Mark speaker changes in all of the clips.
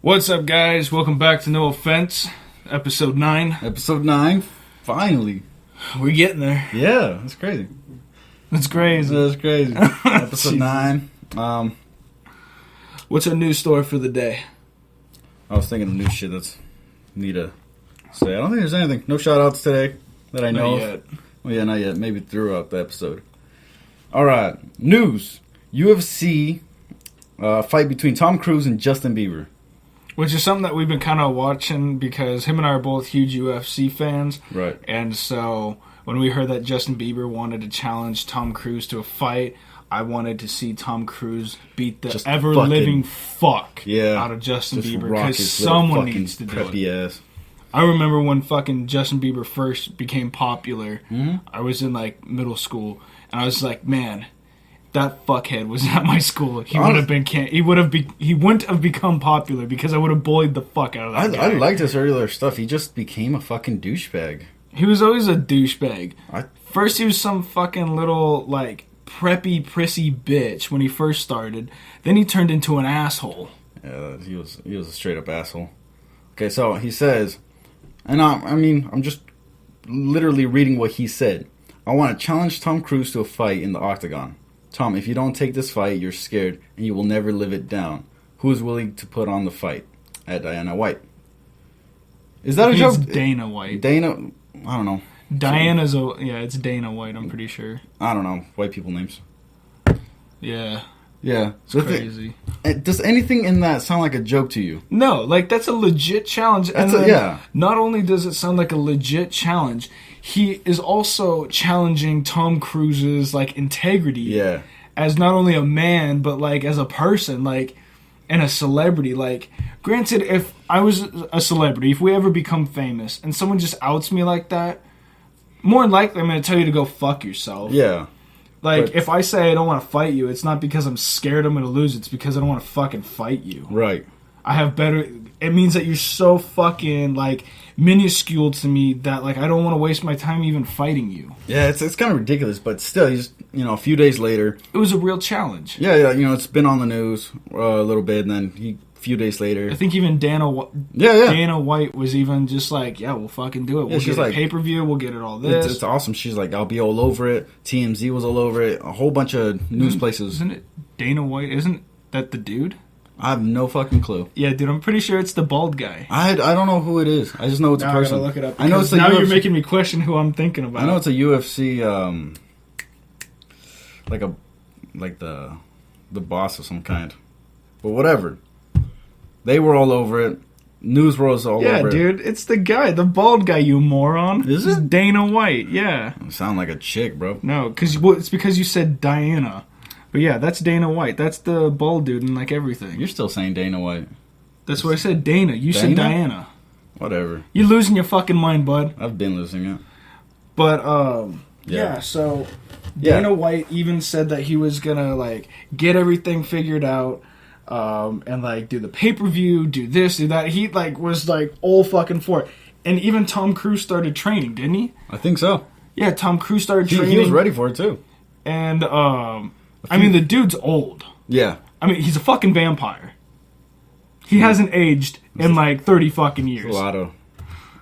Speaker 1: What's up, guys? Welcome back to No Offense, episode 9.
Speaker 2: Episode 9, finally.
Speaker 1: We're getting there.
Speaker 2: Yeah, that's crazy.
Speaker 1: That's crazy.
Speaker 2: That's crazy. Episode 9.
Speaker 1: What's our news story for the day?
Speaker 2: I was thinking of new shit that's need to say. I don't think there's anything. No shout outs today that I know
Speaker 1: Not
Speaker 2: of.
Speaker 1: yet.
Speaker 2: Well, yeah, not yet. Maybe throughout the episode. Alright, news. UFC fight between Tom Cruise and Justin Bieber.
Speaker 1: Which is something that we've been kind of watching because him and I are both huge UFC fans.
Speaker 2: Right.
Speaker 1: And so when we heard that Justin Bieber wanted to challenge Tom Cruise to a fight, I wanted to see Tom Cruise beat the
Speaker 2: Just
Speaker 1: ever-living fuck
Speaker 2: Yeah.
Speaker 1: out of Justin
Speaker 2: Just
Speaker 1: Bieber
Speaker 2: rock
Speaker 1: because
Speaker 2: his little
Speaker 1: someone
Speaker 2: fucking
Speaker 1: needs to do
Speaker 2: preppy
Speaker 1: it.
Speaker 2: ass.
Speaker 1: I remember when fucking Justin Bieber first became popular.
Speaker 2: Mm-hmm.
Speaker 1: I was in like middle school, and I was like, man, that fuckhead was at my school. He would have been he wouldn't have become popular because I would have bullied the fuck out of that guy.
Speaker 2: I liked his earlier stuff. He just became a fucking douchebag.
Speaker 1: He was always a douchebag.
Speaker 2: I-
Speaker 1: First, he was some fucking little like preppy, prissy bitch when he first started. Then he turned into an asshole.
Speaker 2: Yeah, he was a straight up asshole. Okay, so he says, and I'm just literally reading what he said. I want to challenge Tom Cruise to a fight in the octagon. Tom, if you don't take this fight, you're scared and you will never live it down. Who is willing to put on the fight? At Diana White. Is that a
Speaker 1: It's
Speaker 2: joke?
Speaker 1: Dana White.
Speaker 2: Dana, I don't know.
Speaker 1: It's Dana White. I'm pretty sure.
Speaker 2: I don't know. White people names.
Speaker 1: Yeah,
Speaker 2: Yeah.
Speaker 1: it's crazy.
Speaker 2: Does anything in that sound like a joke to you?
Speaker 1: No, like that's a legit challenge. And then
Speaker 2: yeah.
Speaker 1: not only does it sound like a legit challenge, he is also challenging Tom Cruise's like integrity
Speaker 2: Yeah.
Speaker 1: as not only a man but like as a person, like and a celebrity. Like, granted, if I was a celebrity, if we ever become famous and someone just outs me like that, more than likely I'm going to tell you to go fuck yourself.
Speaker 2: Yeah.
Speaker 1: Like,
Speaker 2: but-
Speaker 1: if I say I don't want to fight you, it's not because I'm scared I'm going to lose. It's because I don't want to fucking fight you.
Speaker 2: Right.
Speaker 1: I have better... It means that you're so fucking, like, minuscule to me that, like, I don't want to waste my time even fighting you.
Speaker 2: Yeah, it's kind of ridiculous, but still, he's a few days later.
Speaker 1: It was a real challenge.
Speaker 2: Yeah, it's been on the news a little bit, and then a few days later.
Speaker 1: I think even Dana White was even just like, yeah, we'll fucking do it. We'll
Speaker 2: she's
Speaker 1: get
Speaker 2: like-
Speaker 1: a pay-per-view. We'll get it all this.
Speaker 2: It's awesome. She's like, I'll be all over it. TMZ was all over it. A whole bunch of news places.
Speaker 1: Isn't it Dana White? Isn't that the dude?
Speaker 2: I have no fucking clue.
Speaker 1: Yeah, dude, I'm pretty sure it's the bald guy.
Speaker 2: I don't know who it is. I just know it's a
Speaker 1: Now I
Speaker 2: person.
Speaker 1: gotta look it up.
Speaker 2: I know it's a
Speaker 1: now
Speaker 2: UFC.
Speaker 1: you're making me question who I'm thinking about.
Speaker 2: I know it's a UFC, like the boss of some kind, but whatever. They were all over it. News was all
Speaker 1: Yeah,
Speaker 2: over it.
Speaker 1: dude, it's the guy, the bald guy, you moron.
Speaker 2: Is
Speaker 1: It's
Speaker 2: it?
Speaker 1: Dana White, yeah.
Speaker 2: You sound like a chick, bro.
Speaker 1: No, it's because you said Diana. But yeah, that's Dana White. That's the bald dude and like everything.
Speaker 2: You're still saying Dana White.
Speaker 1: That's what I said, Dana. You said
Speaker 2: Dana?
Speaker 1: Diana.
Speaker 2: Whatever.
Speaker 1: You're losing your fucking mind, bud.
Speaker 2: I've been losing it.
Speaker 1: But
Speaker 2: Yeah.
Speaker 1: so
Speaker 2: Yeah.
Speaker 1: Dana White even said that he was gonna like get everything figured out, and like do the pay-per-view, do this, do that. He like was like all fucking for it. And even Tom Cruise started training, didn't he?
Speaker 2: I think so.
Speaker 1: Yeah, Tom Cruise started training.
Speaker 2: He was ready for it too.
Speaker 1: And I mean the dude's old.
Speaker 2: Yeah.
Speaker 1: I mean he's a fucking vampire. He hasn't aged in like 30 fucking
Speaker 2: There's
Speaker 1: years.
Speaker 2: a lot of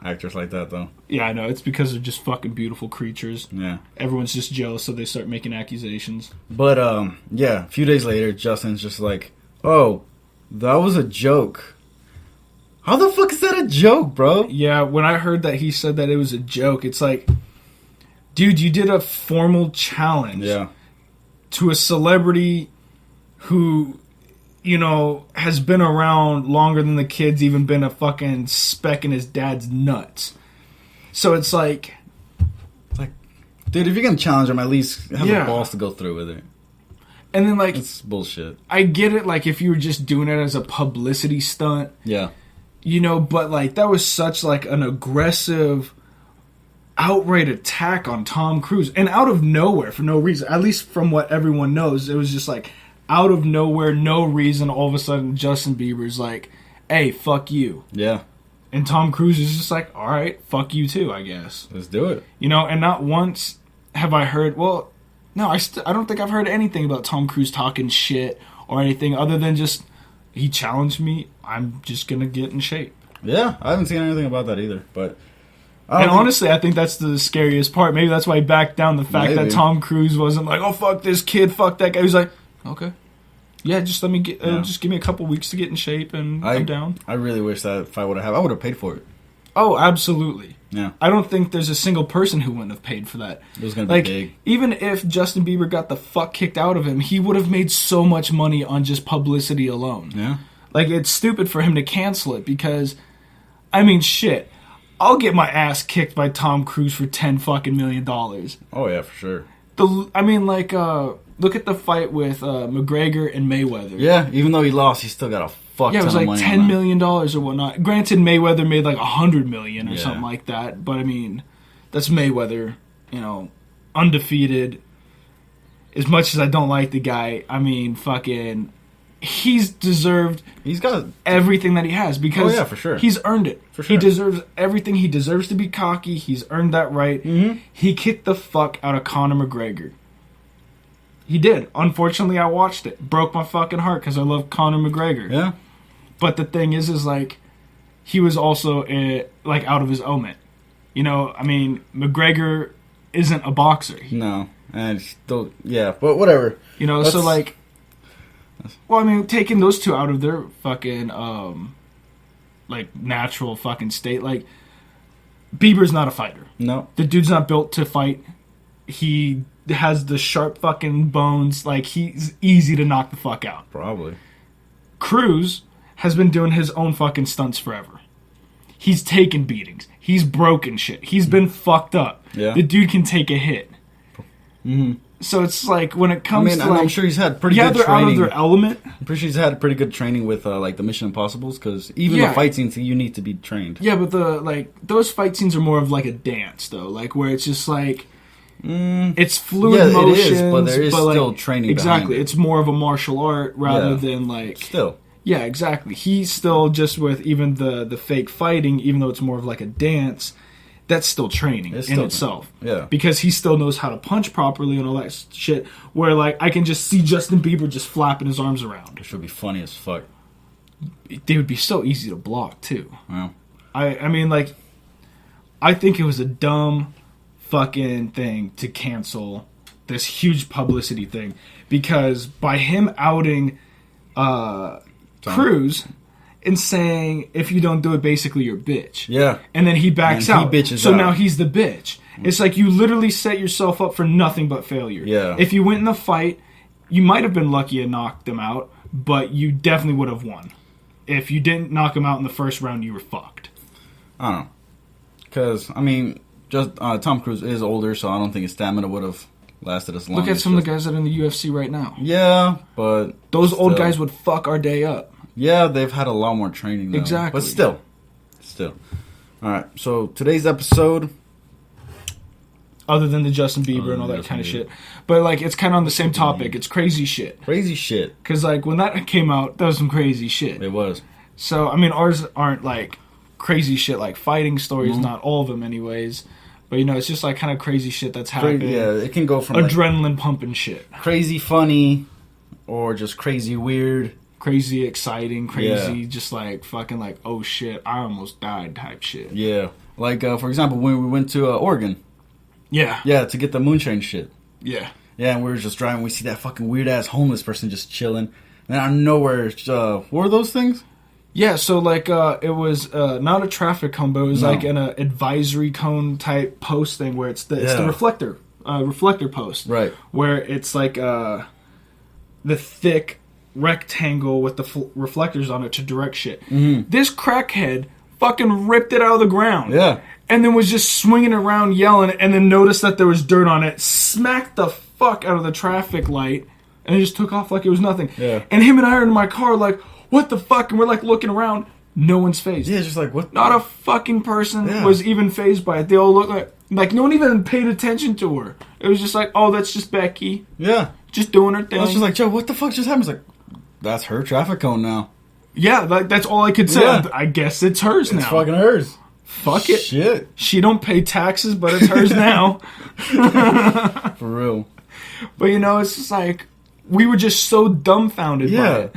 Speaker 2: actors like that though.
Speaker 1: Yeah, I know. It's because they're just fucking beautiful creatures.
Speaker 2: Yeah.
Speaker 1: Everyone's just jealous, so they start making accusations.
Speaker 2: But yeah, a few days later, Justin's just like, "Oh, that was a joke." How the fuck is that a joke, bro?
Speaker 1: Yeah, when I heard that he said that it was a joke, it's like, dude, you did a formal challenge
Speaker 2: Yeah.
Speaker 1: to a celebrity who, has been around longer than the kid's even been a fucking speck in his dad's nuts. So it's like,
Speaker 2: Dude, if you're gonna challenge him, at least have
Speaker 1: Yeah.
Speaker 2: the balls to go through with it.
Speaker 1: and then like,
Speaker 2: It's bullshit.
Speaker 1: I get it, like if you were just doing it as a publicity stunt,
Speaker 2: Yeah.
Speaker 1: but like that was such like an aggressive outright attack on Tom Cruise and out of nowhere for no reason. At least from what everyone knows, it was just like out of nowhere, no reason. All of a sudden, Justin Bieber's like, "Hey, fuck you,"
Speaker 2: Yeah.
Speaker 1: and Tom Cruise is just like, "All right, fuck you too, I guess."
Speaker 2: Let's do it.
Speaker 1: And not once have I heard. Well, no, I don't think I've heard anything about Tom Cruise talking shit or anything other than just he challenged me. I'm just gonna get in shape.
Speaker 2: Yeah, I haven't seen anything about that either. But
Speaker 1: And honestly, I think that's the scariest part. Maybe that's why he backed down. The fact that Tom Cruise wasn't like, "Oh fuck this kid, fuck that guy." He was like, "Okay, yeah, just let me get, just give me a couple weeks to get in shape, and I'm down."
Speaker 2: I really wish that if I would have, I would have paid for it.
Speaker 1: Oh, absolutely.
Speaker 2: Yeah,
Speaker 1: I don't think there's a single person who wouldn't have paid for that.
Speaker 2: it was gonna be
Speaker 1: Like,
Speaker 2: big.
Speaker 1: even if Justin Bieber got the fuck kicked out of him, he would have made so much money on just publicity alone.
Speaker 2: Yeah,
Speaker 1: Like, it's stupid for him to cancel it because, I mean, shit. I'll get my ass kicked by Tom Cruise for $10 fucking million.
Speaker 2: oh yeah, for sure.
Speaker 1: Look at the fight with McGregor and Mayweather.
Speaker 2: Yeah, even though he lost, he still got a fuck
Speaker 1: Yeah, it
Speaker 2: ton
Speaker 1: was
Speaker 2: of
Speaker 1: like
Speaker 2: money
Speaker 1: $10
Speaker 2: on
Speaker 1: million or whatnot. Granted, Mayweather made like $100 million or
Speaker 2: Yeah.
Speaker 1: something like that. But I mean, that's Mayweather. Undefeated. As much as I don't like the guy, I mean, fucking, he's deserved
Speaker 2: He's got
Speaker 1: everything that he has because
Speaker 2: Oh, yeah, for sure.
Speaker 1: he's earned it.
Speaker 2: For sure.
Speaker 1: He deserves everything. He deserves to be cocky. He's earned that right.
Speaker 2: Mhm.
Speaker 1: He kicked the fuck out of Conor McGregor. He did. Unfortunately, I watched it. Broke my fucking heart because I love Conor McGregor.
Speaker 2: yeah.
Speaker 1: But the thing is like, he was also like out of his element. I mean, McGregor isn't a boxer.
Speaker 2: No, and still, yeah, but whatever.
Speaker 1: So like, well, I mean, taking those two out of their fucking like natural fucking state, like, Bieber's not a fighter.
Speaker 2: No,
Speaker 1: The dude's not built to fight. He has the sharp fucking bones. Like, he's easy to knock the fuck out.
Speaker 2: probably.
Speaker 1: Cruz has been doing his own fucking stunts forever. He's taken beatings. He's broken shit. He's been fucked up.
Speaker 2: Yeah.
Speaker 1: The dude can take a hit.
Speaker 2: Mm-hmm.
Speaker 1: So it's like, when it
Speaker 2: I
Speaker 1: comes
Speaker 2: mean,
Speaker 1: to
Speaker 2: and
Speaker 1: like,
Speaker 2: I'm sure he's had pretty
Speaker 1: yeah,
Speaker 2: good
Speaker 1: they're out of
Speaker 2: training.
Speaker 1: their element.
Speaker 2: I'm pretty sure he's had pretty good training with like the Mission Impossibles, because even
Speaker 1: Yeah.
Speaker 2: the fight scenes, you need to be trained.
Speaker 1: Yeah, but those fight scenes are more of like a dance, though. Like, where it's just like, it's fluid
Speaker 2: Yeah, it is,
Speaker 1: motions,
Speaker 2: but there is
Speaker 1: like,
Speaker 2: still training
Speaker 1: Exactly,
Speaker 2: behind it.
Speaker 1: it's more of a martial art rather
Speaker 2: Yeah.
Speaker 1: than like.
Speaker 2: Still,
Speaker 1: Yeah, exactly. He's still just with even the fake fighting, even though it's more of like a dance. That's still training
Speaker 2: It's
Speaker 1: in
Speaker 2: still-
Speaker 1: itself.
Speaker 2: yeah.
Speaker 1: Because he still knows how to punch properly and all that shit. Where like I can just see Justin Bieber just flapping his arms around.
Speaker 2: which would be funny as fuck.
Speaker 1: They would be so easy to block too.
Speaker 2: Well,
Speaker 1: I mean, like, I think it was a dumb fucking thing to cancel this huge publicity thing, because by him outing Cruz and saying, if you don't do it, basically you're a bitch.
Speaker 2: yeah,
Speaker 1: And then he backs
Speaker 2: And he
Speaker 1: out.
Speaker 2: bitches
Speaker 1: so
Speaker 2: out.
Speaker 1: now he's the bitch. It's like you literally set yourself up for nothing but failure.
Speaker 2: Yeah.
Speaker 1: If you went in the fight, you might have been lucky and knocked him out, but you definitely would have won. If you didn't knock him out in the first round, you were fucked.
Speaker 2: I don't know, because I mean, just Tom Cruise is older, so I don't think his stamina would have lasted as long.
Speaker 1: Look at
Speaker 2: as
Speaker 1: some of
Speaker 2: just-
Speaker 1: the guys that are in the UFC right now.
Speaker 2: Yeah, but
Speaker 1: Those old
Speaker 2: still.
Speaker 1: guys would fuck our day up.
Speaker 2: Yeah, they've had a lot more training, though.
Speaker 1: Exactly.
Speaker 2: But still. All right, so today's episode.
Speaker 1: Other than the Justin Bieber
Speaker 2: Other
Speaker 1: and all
Speaker 2: than
Speaker 1: that kind of
Speaker 2: Justin
Speaker 1: shit. But, like, it's kind of on the same topic. It's crazy shit.
Speaker 2: Crazy shit.
Speaker 1: Because, like, when that came out, that was some crazy shit.
Speaker 2: It was.
Speaker 1: So, I mean, ours aren't, like, crazy shit, like fighting stories,
Speaker 2: Mm-hmm.
Speaker 1: not all of them anyways. But, it's just, like, kind of crazy shit that's
Speaker 2: Cra-
Speaker 1: happening.
Speaker 2: yeah, it can go from like,
Speaker 1: Adrenaline pumping shit.
Speaker 2: crazy funny or just crazy weird.
Speaker 1: Crazy exciting, crazy, just, like, fucking, like, oh shit, I almost died type shit.
Speaker 2: Yeah. Like, for example, when we went to Oregon.
Speaker 1: Yeah.
Speaker 2: Yeah, to get the moonshine shit.
Speaker 1: Yeah.
Speaker 2: Yeah, and we were just driving. We see that fucking weird-ass homeless person just chilling. And out of nowhere, what were those things?
Speaker 1: Yeah, so like it was not a traffic cone, but it was
Speaker 2: No.
Speaker 1: like an advisory cone type post thing where it's the
Speaker 2: Yeah.
Speaker 1: reflector post,
Speaker 2: Right.
Speaker 1: Where it's like the thick rectangle with the reflectors on it to direct shit.
Speaker 2: Mm-hmm.
Speaker 1: This crackhead fucking ripped it out of the ground,
Speaker 2: Yeah.
Speaker 1: and then was just swinging around yelling, and then noticed that there was dirt on it, smacked the fuck out of the traffic light, and it just took off like it was nothing.
Speaker 2: Yeah.
Speaker 1: And him and I are in my car like, what the fuck? And we're like looking around. No one's phased.
Speaker 2: Yeah, it's just like, what?
Speaker 1: Not a fucking person
Speaker 2: Yeah.
Speaker 1: was even phased by it. They all look like no one even paid attention to her. It was just like, oh, that's just Becky.
Speaker 2: Yeah.
Speaker 1: Just doing her thing.
Speaker 2: I was just like, Joe, what the fuck just happened? It's like, that's her traffic cone now.
Speaker 1: yeah, that's all I could say.
Speaker 2: Yeah.
Speaker 1: I guess it's hers now.
Speaker 2: It's fucking hers.
Speaker 1: Fuck it.
Speaker 2: Shit.
Speaker 1: She don't pay taxes, but it's hers now.
Speaker 2: For real.
Speaker 1: But it's just like, we were just so dumbfounded by
Speaker 2: Yeah.
Speaker 1: it.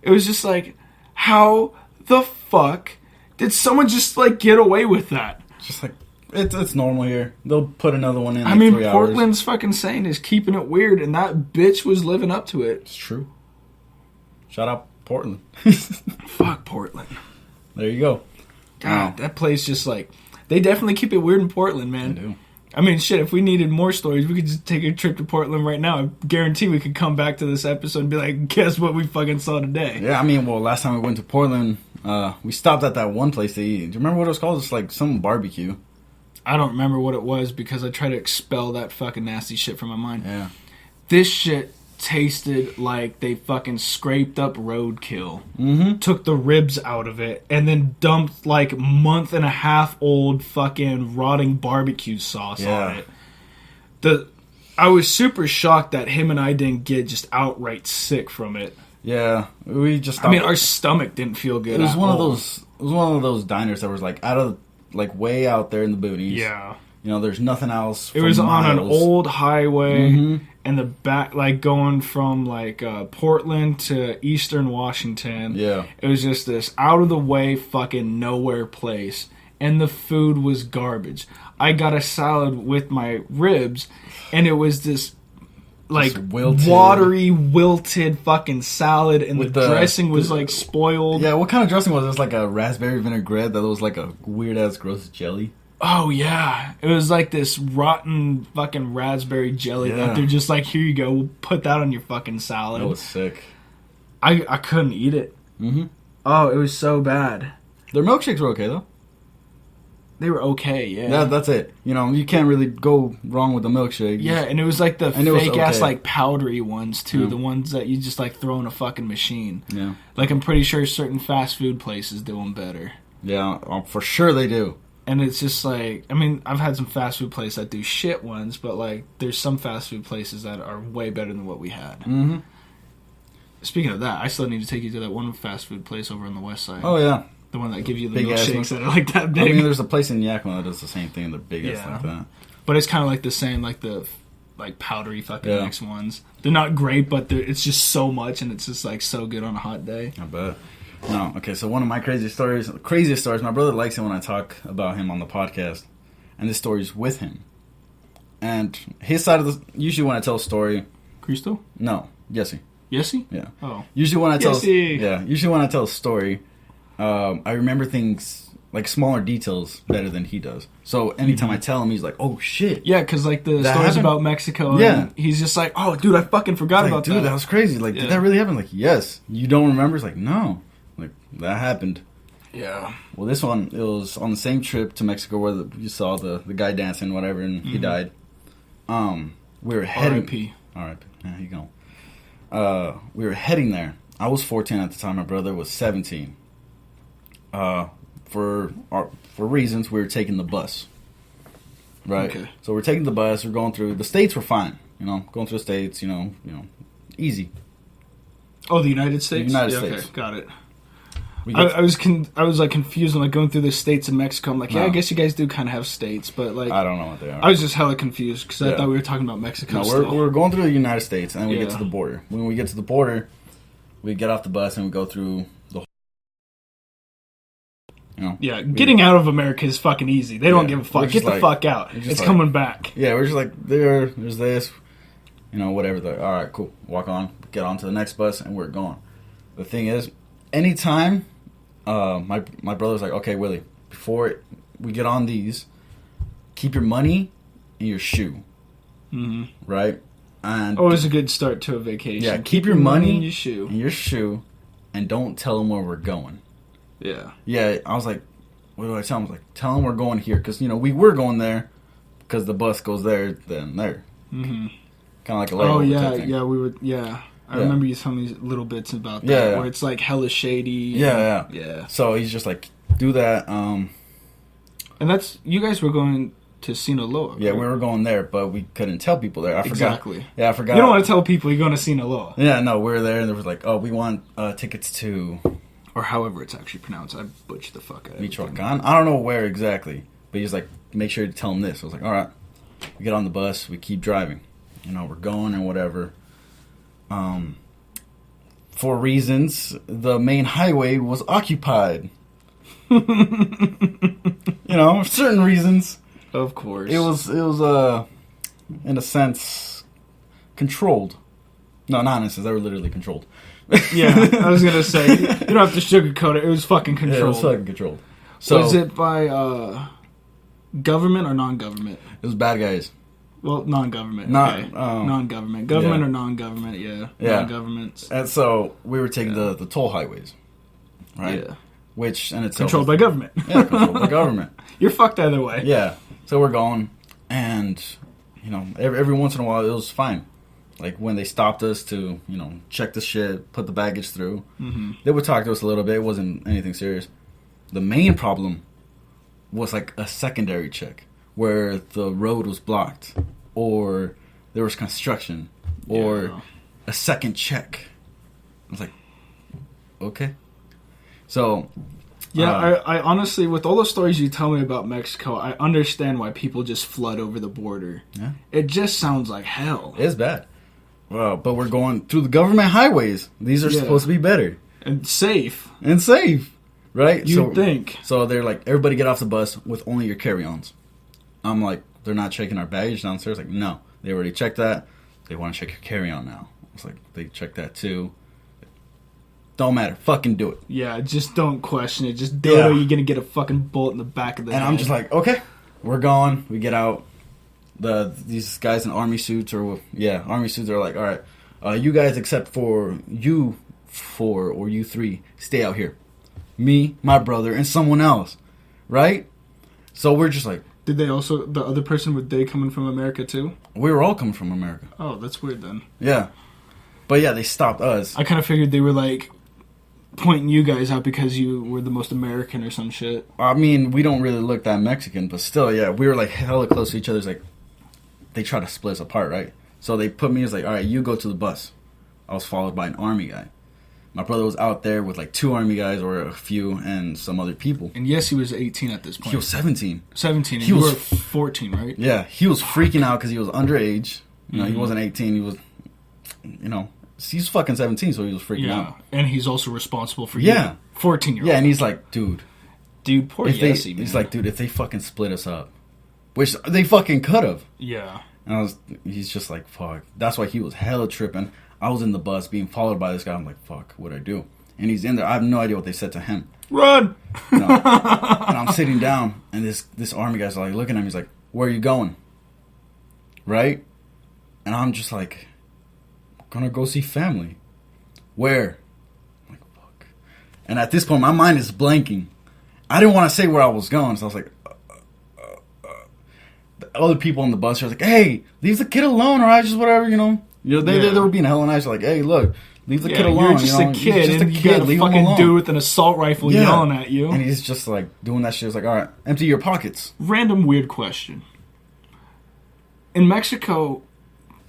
Speaker 1: It was just like, how the fuck did someone just like get away with that?
Speaker 2: Just like it's normal here. They'll put another one in.
Speaker 1: I
Speaker 2: Like
Speaker 1: mean,
Speaker 2: 3 hours.
Speaker 1: Portland's fucking saying is keeping it weird, and that bitch was living up to it.
Speaker 2: It's true. Shout out Portland.
Speaker 1: Fuck Portland.
Speaker 2: There you go.
Speaker 1: God, that place just like they definitely keep it weird in Portland, man.
Speaker 2: They do.
Speaker 1: I mean, shit, if we needed more stories, we could just take a trip to Portland right now. I guarantee we could come back to this episode and be like, guess what we fucking saw today?
Speaker 2: Yeah, I mean, well, last time we went to Portland, we stopped at that one place to eat. Do you remember what it was called? It's like some barbecue.
Speaker 1: I don't remember what it was because I tried to expel that fucking nasty shit from my mind.
Speaker 2: Yeah.
Speaker 1: This shit tasted like they fucking scraped up roadkill, took the ribs out of it, and then dumped like month and a half old fucking rotting barbecue sauce on it. I was super shocked that him and I didn't get just outright sick from it.
Speaker 2: Yeah, we just.
Speaker 1: I mean, our stomach didn't feel good.
Speaker 2: It was
Speaker 1: at
Speaker 2: one
Speaker 1: all.
Speaker 2: of those. It was one of those diners that was like out of like way out there in the boonies.
Speaker 1: Yeah.
Speaker 2: You know, there's nothing else.
Speaker 1: It was on an old highway,
Speaker 2: Mm-hmm.
Speaker 1: and the back, like going from like Portland to Eastern Washington.
Speaker 2: Yeah.
Speaker 1: It was just this out of the way, fucking nowhere place, and the food was garbage. I got a salad with my ribs, and it was this like watery, wilted fucking salad, and
Speaker 2: With
Speaker 1: the
Speaker 2: the
Speaker 1: dressing was like spoiled.
Speaker 2: Yeah, what kind of dressing was it? It was like a raspberry vinaigrette that was like a weird ass gross jelly.
Speaker 1: Oh yeah, it was like this rotten fucking raspberry jelly
Speaker 2: Yeah.
Speaker 1: that they're just like, here you go, we'll put that on your fucking salad.
Speaker 2: That was sick.
Speaker 1: I couldn't eat it.
Speaker 2: Mm-hmm.
Speaker 1: Oh, it was so bad.
Speaker 2: Their milkshakes were okay though.
Speaker 1: They were okay, yeah.
Speaker 2: That's it. You know, you can't really go wrong with the milkshake.
Speaker 1: Yeah, and it was like the
Speaker 2: And it was
Speaker 1: fake ass
Speaker 2: okay.
Speaker 1: like powdery ones too,
Speaker 2: Yeah.
Speaker 1: the ones that you just like throw in a fucking machine.
Speaker 2: Yeah.
Speaker 1: Like I'm pretty sure certain fast food places do them better.
Speaker 2: Yeah, for sure they do.
Speaker 1: And it's just like, I mean, I've had some fast food places that do shit ones, but like there's some fast food places that are way better than what we had.
Speaker 2: Mm-hmm.
Speaker 1: Speaking of that, I still need to take you to that one fast food place over on the west side.
Speaker 2: Oh yeah.
Speaker 1: The one that gives you the
Speaker 2: Big ass
Speaker 1: milkshakes
Speaker 2: ones.
Speaker 1: that are like that
Speaker 2: I
Speaker 1: big.
Speaker 2: mean, there's a place in Yakima that does the same thing. They're big ass
Speaker 1: Yeah.
Speaker 2: like that.
Speaker 1: But it's kind of like the same, like the like powdery fucking
Speaker 2: Yeah.
Speaker 1: mixed ones. They're not great, but it's just so much, and it's just like so good on a hot day.
Speaker 2: I bet. No, okay. So one of my craziest stories. My brother likes it when I talk about him on the podcast, and this story's with him. And his side of the usually when I tell a story,
Speaker 1: Crystal?
Speaker 2: no, Jesse.
Speaker 1: Yesy?
Speaker 2: Yeah.
Speaker 1: Oh.
Speaker 2: Usually when I tell,
Speaker 1: Jesse.
Speaker 2: usually when I tell a story, I remember things like smaller details better than he does. So anytime I tell him, he's like, "Oh shit."
Speaker 1: Yeah, because like the
Speaker 2: That
Speaker 1: stories
Speaker 2: happened?
Speaker 1: about Mexico, and
Speaker 2: Yeah.
Speaker 1: he's just like, oh, dude, I fucking forgot
Speaker 2: Like,
Speaker 1: about
Speaker 2: dude,
Speaker 1: that.
Speaker 2: that was crazy. Like,
Speaker 1: Yeah.
Speaker 2: did that really happen? Like, yes. You don't remember? It's like, no. Like, that happened.
Speaker 1: Yeah.
Speaker 2: Well, this one, it was on the same trip to Mexico where you saw the guy dancing, whatever, and he died. We were heading...
Speaker 1: R.I.P.
Speaker 2: R.I.P. Yeah, you go. We were heading there. I was 14 at the time. My brother was 17. For reasons, we were taking the bus. Right?
Speaker 1: Okay.
Speaker 2: So we're taking the bus. We're going through... The states were fine. You know, going through the states, you know, easy.
Speaker 1: Oh, the United States?
Speaker 2: The United
Speaker 1: Yeah,
Speaker 2: States.
Speaker 1: Okay, got it.
Speaker 2: We
Speaker 1: I was like confused when like going through the states in Mexico. I'm like, yeah,
Speaker 2: No.
Speaker 1: I guess you guys do kind of have states, but like
Speaker 2: I don't know what they are.
Speaker 1: I was just hella confused because I
Speaker 2: Yeah.
Speaker 1: thought we were talking about Mexico.
Speaker 2: No,
Speaker 1: still.
Speaker 2: we're going through the United States, and then we get
Speaker 1: Yeah.
Speaker 2: to the border. When we get to the border, we get off the bus and we go through the.
Speaker 1: Yeah, getting out of America is fucking easy. They don't
Speaker 2: Yeah,
Speaker 1: give a fuck.
Speaker 2: we're
Speaker 1: Get
Speaker 2: just
Speaker 1: the
Speaker 2: like-
Speaker 1: fuck out.
Speaker 2: we're just
Speaker 1: It's
Speaker 2: like-
Speaker 1: coming back.
Speaker 2: Yeah, we're just like there's this, whatever. All right, cool. Walk on, get on to the next bus, and we're going. The thing is, anytime, my brother's like, okay, Willie, before we get on these, keep your money in your shoe, right? And
Speaker 1: Always a good start to a vacation.
Speaker 2: yeah, keep your money
Speaker 1: in your shoe.
Speaker 2: in your shoe, and don't tell them where we're going.
Speaker 1: Yeah.
Speaker 2: Yeah, I was like, what do I tell him? I was like, tell him we're going here. Because, we were going there because the bus goes there, then there.
Speaker 1: Mm-hmm.
Speaker 2: Kind of like a
Speaker 1: Oh
Speaker 2: layover
Speaker 1: yeah,
Speaker 2: type thing.
Speaker 1: yeah. We would. Yeah, I
Speaker 2: Yeah.
Speaker 1: remember you telling me little bits about that,
Speaker 2: Yeah, yeah.
Speaker 1: where it's like hella shady.
Speaker 2: Yeah.
Speaker 1: yeah.
Speaker 2: So he's just like, do that.
Speaker 1: And that's you guys were going to Sinaloa.
Speaker 2: Yeah,
Speaker 1: right?
Speaker 2: we were going there, but we couldn't tell people there. I forgot.
Speaker 1: Exactly.
Speaker 2: Yeah, I forgot.
Speaker 1: You don't want to tell people you're going to Sinaloa,
Speaker 2: Yeah, no, we were there, and there was like, oh, we want tickets to
Speaker 1: or however it's actually pronounced. I butchered the fuck out of it.
Speaker 2: Michoacan. I don't know where exactly, but he's like, make sure to tell him this. I was like, all right. We get on the bus, we keep driving. We're going and whatever. for reasons, the main highway was occupied. Certain reasons.
Speaker 1: Of course.
Speaker 2: It was in a sense controlled. No, not in a sense. They were literally controlled.
Speaker 1: Yeah, I was gonna say, you don't have to sugarcoat it. It was fucking controlled.
Speaker 2: Yeah, it was fucking controlled. So
Speaker 1: was it by government or non-government?
Speaker 2: It was bad guys.
Speaker 1: Well, non-government.
Speaker 2: Non-government.
Speaker 1: Government or non-government, yeah. Non-governments.
Speaker 2: And so we were taking the toll highways, right?
Speaker 1: Yeah.
Speaker 2: Which in itself
Speaker 1: Controlled by government.
Speaker 2: Yeah, controlled by government.
Speaker 1: You're fucked either way.
Speaker 2: Yeah. So we're going, and, every once in a while it was fine. Like when they stopped us to, check the shit, put the baggage through, they would talk to us a little bit. It wasn't anything serious. The main problem was like a secondary check where the road was blocked or there was construction or a second check. I was like, okay. So...
Speaker 1: Yeah, I honestly, with all the stories you tell me about Mexico, I understand why people just flood over the border.
Speaker 2: Yeah.
Speaker 1: It just sounds like hell.
Speaker 2: It's bad. Well, but we're going through the government highways. These are supposed to be better.
Speaker 1: And safe.
Speaker 2: Right?
Speaker 1: You'd think.
Speaker 2: So they're like, everybody get off the bus with only your carry-ons. I'm like, they're not checking our baggage downstairs? Like, no. They already checked that. They want to check your carry-on now. It's like, they checked that too. Don't matter. Fucking do it.
Speaker 1: Yeah, just don't question it. Just do it or you're going to get a fucking bullet in the back of the head.
Speaker 2: And I'm just like, okay. We're going. We get out. These guys in army suits army suits are like, all right, you guys except for you 4 or you 3 stay out here. Me, my brother, and someone else. Right? So we're just like...
Speaker 1: Did they also... The other person, were they coming from America too?
Speaker 2: We were all coming from America.
Speaker 1: Oh, that's weird then.
Speaker 2: Yeah. But yeah, they stopped us.
Speaker 1: I kind of figured they were like... pointing you guys out because you were the most American or some shit.
Speaker 2: I mean, we don't really look that Mexican, but still, yeah, we were like hella close to each other. It's like, they try to split us apart, right? So they put me as like, all right, you go to the bus. I was followed by an army guy. My brother was out there with like 2 army guys or a few and some other people.
Speaker 1: And yes, he was 18 at this point.
Speaker 2: He was 17.
Speaker 1: 17, and you were 14, right?
Speaker 2: Yeah, he was freaking out because he was underage. He wasn't 18. He was, he's fucking 17, so he was freaking out.
Speaker 1: And he's also responsible for you. 14-year-old.
Speaker 2: Yeah, and he's like, dude,
Speaker 1: poor Yessie, man.
Speaker 2: He's like, dude, if they fucking split us up, which they fucking could have.
Speaker 1: Yeah.
Speaker 2: And he's just like, fuck. That's why he was hella tripping. I was in the bus being followed by this guy. I'm like, fuck, what'd I do? And he's in there. I have no idea what they said to him.
Speaker 1: Run!
Speaker 2: And I'm sitting down, and this army guy's like looking at me. He's like, where are you going? Right? And I'm just like, gonna go see family. Where? I'm like, fuck. And at this point, my mind is blanking. I didn't want to say where I was going, so I was like, The other people on the bus are like, hey, leave the kid alone, or I just whatever, they were being hella nice. Like, hey, look, leave the kid alone.
Speaker 1: You're just a kid, and you got a fucking dude with an assault rifle yelling at you.
Speaker 2: And he's just like doing that shit. It's like, all right, empty your pockets.
Speaker 1: Random weird question. In Mexico,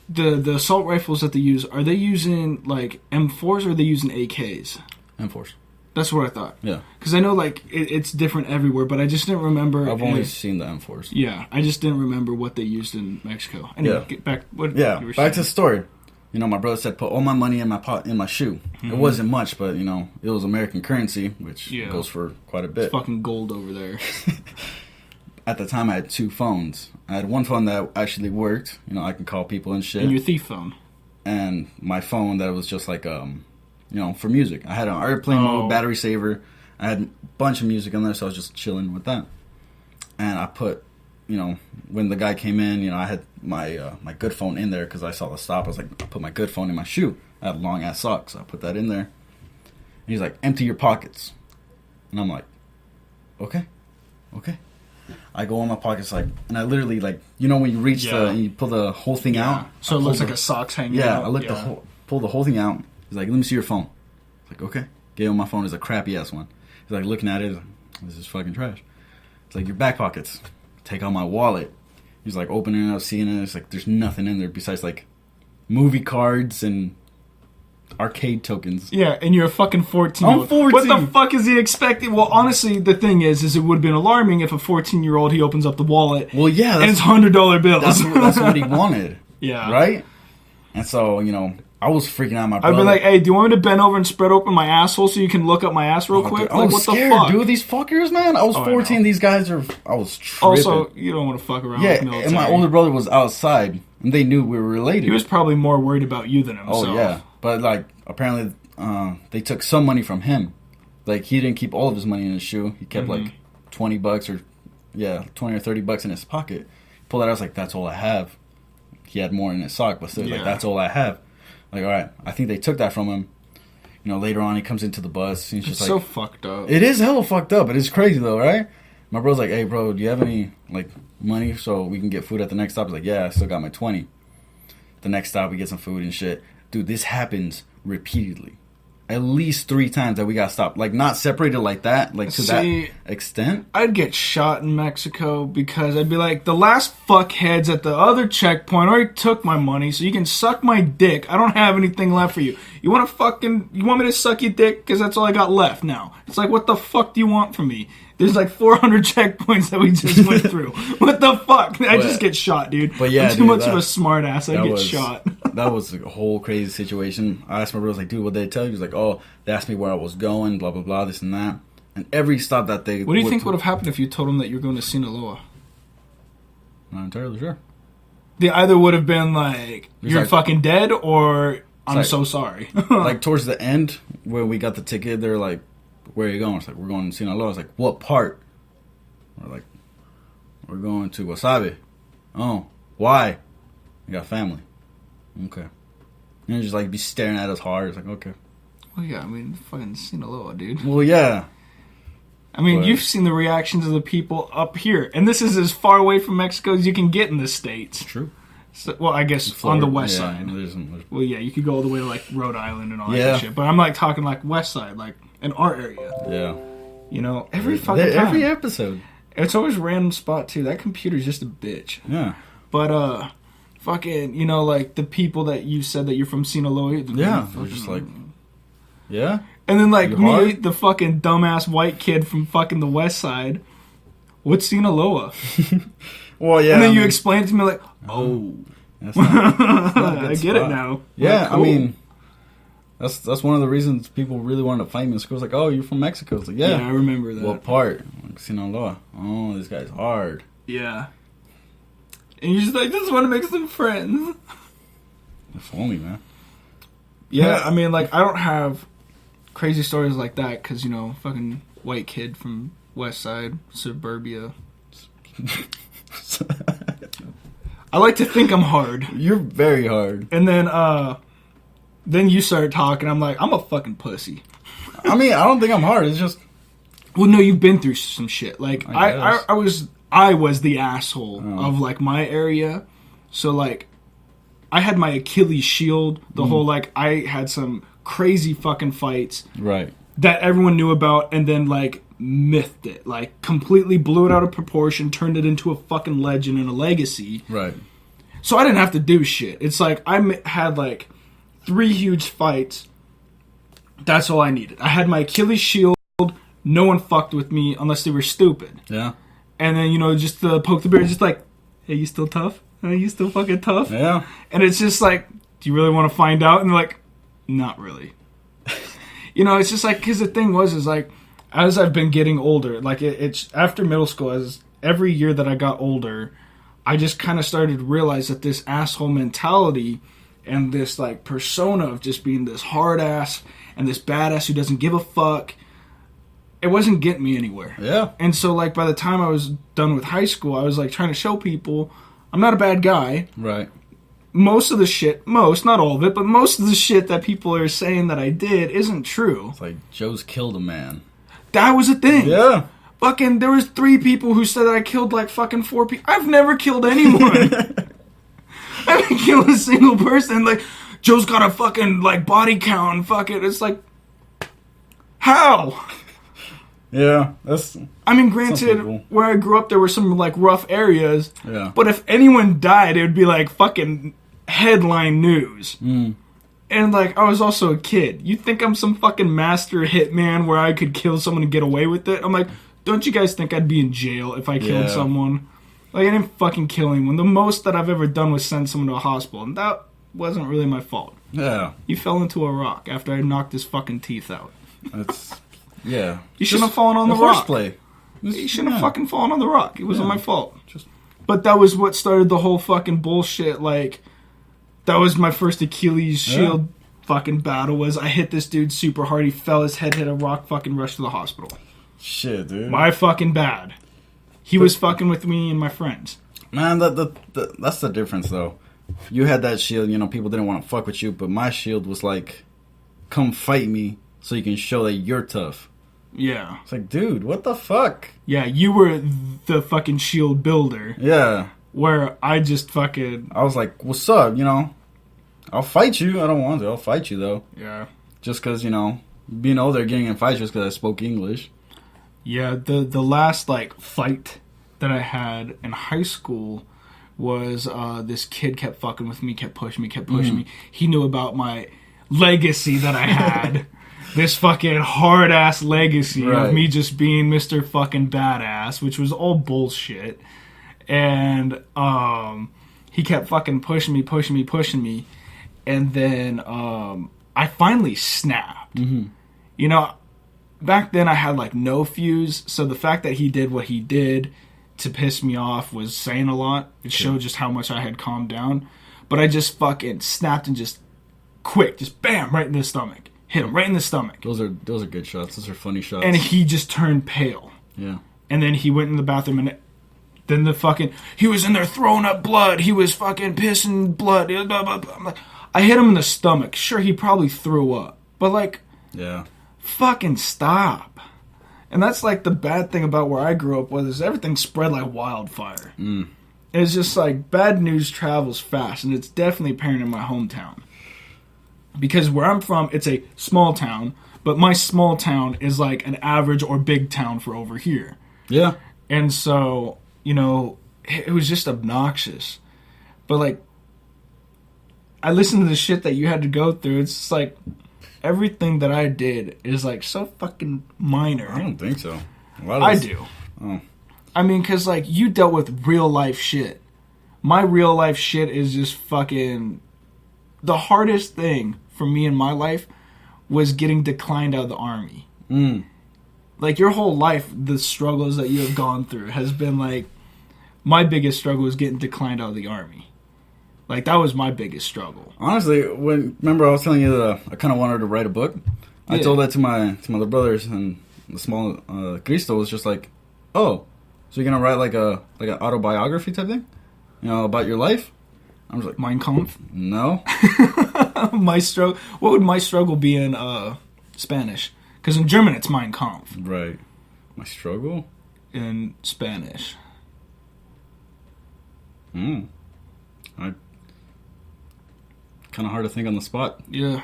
Speaker 1: the assault rifles that they use, are they using like M4s or are they using AKs?
Speaker 2: M4s.
Speaker 1: That's what I thought.
Speaker 2: Yeah. Because
Speaker 1: I know like it's different everywhere, but I just didn't remember.
Speaker 2: I've only seen the M4s.
Speaker 1: Yeah, I just didn't remember what they used in Mexico. Anyway, get back. Back
Speaker 2: to the story. My brother said put all my money in my shoe. Mm-hmm. It wasn't much, but it was American currency, which goes for quite a bit.
Speaker 1: It's fucking gold over there.
Speaker 2: At the time, I had 2 phones. I had one phone that actually worked. I can call people and shit.
Speaker 1: And your thief phone.
Speaker 2: And my phone that was just like for music. I had an airplane mode, battery saver. I had a bunch of music on there, so I was just chilling with that. And I put, when the guy came in, I had my my good phone in there because I saw the stop. I was like, I put my good phone in my shoe. I had long ass socks, so I put that in there. And he's like, empty your pockets. And I'm like, okay. I go in my pockets and I literally when you reach and you pull the whole thing out.
Speaker 1: So it looks like a sock's hanging out.
Speaker 2: I pull the whole thing out. He's like, let me see your phone. I was like, okay. Gave him my phone. It's a crappy ass one. He's like looking at it. This is fucking trash. It's like your back pockets. Take out my wallet. He's like opening it up, seeing it. It's like there's nothing in there besides like movie cards and arcade tokens.
Speaker 1: Yeah, and you're a fucking 14.
Speaker 2: I'm 14.
Speaker 1: What the fuck is he expecting? Well, honestly, the thing is it would have been alarming if a 14-year-old he opens up the wallet.
Speaker 2: Well, yeah,
Speaker 1: and it's $100 bills.
Speaker 2: That's what he wanted.
Speaker 1: Yeah,
Speaker 2: right. And so, you know, I was freaking out. My
Speaker 1: I'd
Speaker 2: brother.
Speaker 1: be like, hey, do you want me to bend over and spread open my asshole so you can look up my ass real quick?
Speaker 2: Dude, I
Speaker 1: Like,
Speaker 2: was
Speaker 1: what
Speaker 2: scared,
Speaker 1: the fuck?
Speaker 2: dude. These fuckers, man. I was
Speaker 1: I
Speaker 2: 14.
Speaker 1: know.
Speaker 2: These guys are. I was tripping.
Speaker 1: Also, you don't want to fuck around
Speaker 2: yeah,
Speaker 1: with military.
Speaker 2: and my older brother was outside, and they knew we were related.
Speaker 1: He was probably more worried about you than himself.
Speaker 2: Oh yeah, but like apparently they took some money from him. Like he didn't keep all of his money in his shoe. He kept like $20 or 20 or $30 in his pocket. Pulled it out. I was like, that's all I have. He had more in his sock, but still, like that's all I have. Like, all right, I think they took that from him. You know, later on he comes into the bus. And he's just
Speaker 1: It's
Speaker 2: like,
Speaker 1: so fucked up.
Speaker 2: it is hella fucked up, but it's crazy though, right? My bro's like, hey bro, do you have any like money so we can get food at the next stop? He's like, yeah, I still got my 20. The next stop we get some food and shit. Dude, this happens repeatedly. At least 3 times that we got stopped. Like not separated like that, like to that extent.
Speaker 1: I'd get shot in Mexico because I'd be like, the last fuckheads at the other checkpoint already took my money, so you can suck my dick. I don't have anything left for you. You want me to suck your dick? Because that's all I got left now. It's like, what the fuck do you want from me? There's like 400 checkpoints that we just went through. What the fuck? I just get shot, dude.
Speaker 2: But yeah,
Speaker 1: I'm too much of a smart ass. I get
Speaker 2: was,
Speaker 1: shot.
Speaker 2: That was a whole crazy situation. I asked my brother, I was like, dude, what did they tell you? He was like, oh, they asked me where I was going, blah, blah, blah, this and that. And every stop that they...
Speaker 1: What do you think would have happened if you told them that you're going to Sinaloa?
Speaker 2: Not entirely sure.
Speaker 1: They either would have been like, you're
Speaker 2: like,
Speaker 1: fucking dead, or I'm
Speaker 2: like,
Speaker 1: so sorry.
Speaker 2: Like, towards the end, when we got the ticket, they're like, where are you going? It's like, we're going to Sinaloa. I was like, what part? We're like, we're going to Wasabi. Oh, why? We got family. Okay. And they just like be staring at us hard. It's like, okay.
Speaker 1: Well, yeah, I mean, fucking Sinaloa, dude.
Speaker 2: Well, yeah.
Speaker 1: I mean,
Speaker 2: But
Speaker 1: you've seen the reactions of the people up here, and this is as far away from Mexico as you can get in the States.
Speaker 2: True.
Speaker 1: So, well, I guess
Speaker 2: Florida,
Speaker 1: on the west
Speaker 2: yeah,
Speaker 1: side.
Speaker 2: there's
Speaker 1: Well, yeah, you could go all the way to like Rhode Island and all
Speaker 2: Yeah.
Speaker 1: that shit. But I'm like talking like west side, like in our area.
Speaker 2: yeah.
Speaker 1: You know, every fucking time.
Speaker 2: Every episode.
Speaker 1: It's always a random spot too. That computer's just a bitch.
Speaker 2: Yeah.
Speaker 1: But fucking, you know, like the people that you said that you're from Sinaloa.
Speaker 2: Yeah. We're just like, yeah.
Speaker 1: And then like
Speaker 2: You
Speaker 1: me,
Speaker 2: hard?
Speaker 1: the fucking dumbass white kid from fucking the west side. What's Sinaloa?
Speaker 2: Well, yeah.
Speaker 1: And then you explain it to me like, oh,
Speaker 2: that's not a good
Speaker 1: I get it
Speaker 2: spot.
Speaker 1: now.
Speaker 2: Yeah,
Speaker 1: Like, cool.
Speaker 2: I mean, that's one of the reasons people really wanted to fight me in school. It's like, oh, you're from Mexico. It's like,
Speaker 1: yeah,
Speaker 2: yeah.
Speaker 1: I remember that.
Speaker 2: What part? Like, Sinaloa. Oh, this guy's hard.
Speaker 1: Yeah. And you're just like, just want to make some friends.
Speaker 2: If only, man.
Speaker 1: Yeah, I mean, like, I don't have crazy stories like that because, you know, fucking white kid from West Side, suburbia. I like to think I'm hard.
Speaker 2: You're very hard.
Speaker 1: And then you started talking. I'm like, I'm a fucking pussy.
Speaker 2: I mean, I don't think I'm hard. It's just,
Speaker 1: Well, no, you've been through some shit. Like,
Speaker 2: I guess.
Speaker 1: I was the asshole of, like, my area. So, like, I had my Achilles shield. The whole, like, I had some crazy fucking fights
Speaker 2: right.
Speaker 1: that everyone knew about and then, like, mythed it. Like, completely blew it out of proportion, turned it into a fucking legend and a legacy.
Speaker 2: Right.
Speaker 1: So I didn't have to do shit. It's like, I had, like, 3 huge fights. That's all I needed. I had my Achilles shield. No one fucked with me unless they were stupid.
Speaker 2: Yeah.
Speaker 1: And then, you know, just poke the bear, just like, hey, you still tough? Are you still fucking tough?
Speaker 2: Yeah.
Speaker 1: And it's just like, do you really want to find out? And they're like, not really. You know, it's just like, because the thing is like, as I've been getting older, like, it's after middle school, as every year that I got older, I just kind of started to realize that this asshole mentality and this, like, persona of just being this hard ass and this badass who doesn't give a fuck, it wasn't getting me anywhere.
Speaker 2: Yeah.
Speaker 1: And so, like, by the time I was done with high school, I was, like, trying to show people I'm not a bad guy.
Speaker 2: Right.
Speaker 1: Most of the shit, not all of it, but most of the shit that people are saying that I did isn't true.
Speaker 2: It's like, Joe's killed a man.
Speaker 1: That was a thing.
Speaker 2: Yeah.
Speaker 1: Fucking, there was 3 people who said that I killed, like, fucking 4 people. I've never killed anyone. I haven't killed a single person. Like, Joe's got a fucking, like, body count. Fuck it. It's like, how?
Speaker 2: Yeah. That's,
Speaker 1: I mean,
Speaker 2: Some
Speaker 1: granted,
Speaker 2: people.
Speaker 1: where I grew up, there were some, like, rough areas.
Speaker 2: yeah.
Speaker 1: But if anyone died, it would be, like, fucking headline news. And, like, I was also a kid. You think I'm some fucking master hitman where I could kill someone and get away with it? I'm like, don't you guys think I'd be in jail if I killed
Speaker 2: Yeah.
Speaker 1: someone? Like, I didn't fucking kill anyone. The most that I've ever done was send someone to a hospital. And that wasn't really my fault.
Speaker 2: Yeah.
Speaker 1: You fell into a rock after I knocked his fucking teeth out.
Speaker 2: That's yeah.
Speaker 1: You shouldn't have fallen on the rock.
Speaker 2: Horseplay.
Speaker 1: You shouldn't have fucking fallen on the rock. It wasn't my fault.
Speaker 2: Just
Speaker 1: But that was what started the whole fucking bullshit. Like, that was my first Achilles shield fucking battle. Was I hit this dude super hard. He fell. His head hit a rock. Fucking rushed to the hospital.
Speaker 2: shit, dude.
Speaker 1: My fucking bad. He was fucking with me and my friends.
Speaker 2: Man, that's the difference, though. You had that shield, you know, people didn't want to fuck with you, but my shield was like, come fight me so you can show that you're tough.
Speaker 1: Yeah.
Speaker 2: It's like, dude, what the fuck?
Speaker 1: Yeah, you were the fucking shield builder.
Speaker 2: Yeah.
Speaker 1: Where I just fucking...
Speaker 2: I was like, what's up, you know? I'll fight you. I don't want to. I'll fight you, though.
Speaker 1: Yeah.
Speaker 2: Just because, you know, being older, getting in fights just because I spoke English.
Speaker 1: Yeah, the last, like, fight that I had in high school was this kid kept fucking with me, kept pushing me. He knew about my legacy that I had. This fucking hard-ass legacy of me just being Mr. fucking badass, which was all bullshit. And he kept fucking pushing me. And then I finally snapped.
Speaker 2: Mm-hmm.
Speaker 1: You know, back then I had, like, no fuse, so the fact that he did what he did to piss me off was saying a lot. It showed just how much I had calmed down. But I just fucking snapped and just quick, just bam, right in the stomach. Hit him right in the stomach.
Speaker 2: Those are good shots. Those are funny shots.
Speaker 1: And he just turned pale.
Speaker 2: Yeah.
Speaker 1: And then he went in the bathroom and then he was in there throwing up blood. He was fucking pissing blood. Blah, blah, blah. I'm like, I hit him in the stomach. Sure, he probably threw up. But, like,
Speaker 2: yeah,
Speaker 1: fucking stop. And that's, like, the bad thing about where I grew up was everything spread like wildfire. It's just, like, bad news travels fast, and it's definitely apparent in my hometown. Because where I'm from, it's a small town, but my small town is, like, an average or big town for over here.
Speaker 2: Yeah.
Speaker 1: And so, you know, it was just obnoxious. But, like, I listened to the shit that you had to go through. It's just, like, everything that I did is, like, so fucking minor.
Speaker 2: I don't think so.
Speaker 1: I do.
Speaker 2: Oh.
Speaker 1: I mean, because, like, you dealt with real life shit. My real life shit is just fucking... The hardest thing for me in my life was getting declined out of the Army. Like, your whole life, the struggles that you have gone through has been, like... My biggest struggle was getting declined out of the Army. Like, that was my biggest struggle.
Speaker 2: Honestly, remember I was telling you that I kind of wanted to write a book? I told that to my other brothers, and the small Cristo was just like, oh, so you're going to write like an autobiography type thing? You know, about your life? I was like,
Speaker 1: Mein Kampf?
Speaker 2: no.
Speaker 1: What would my struggle be in Spanish? Because in German it's Mein Kampf.
Speaker 2: Right. My struggle?
Speaker 1: In Spanish.
Speaker 2: Kind of hard to think on the spot.
Speaker 1: Yeah.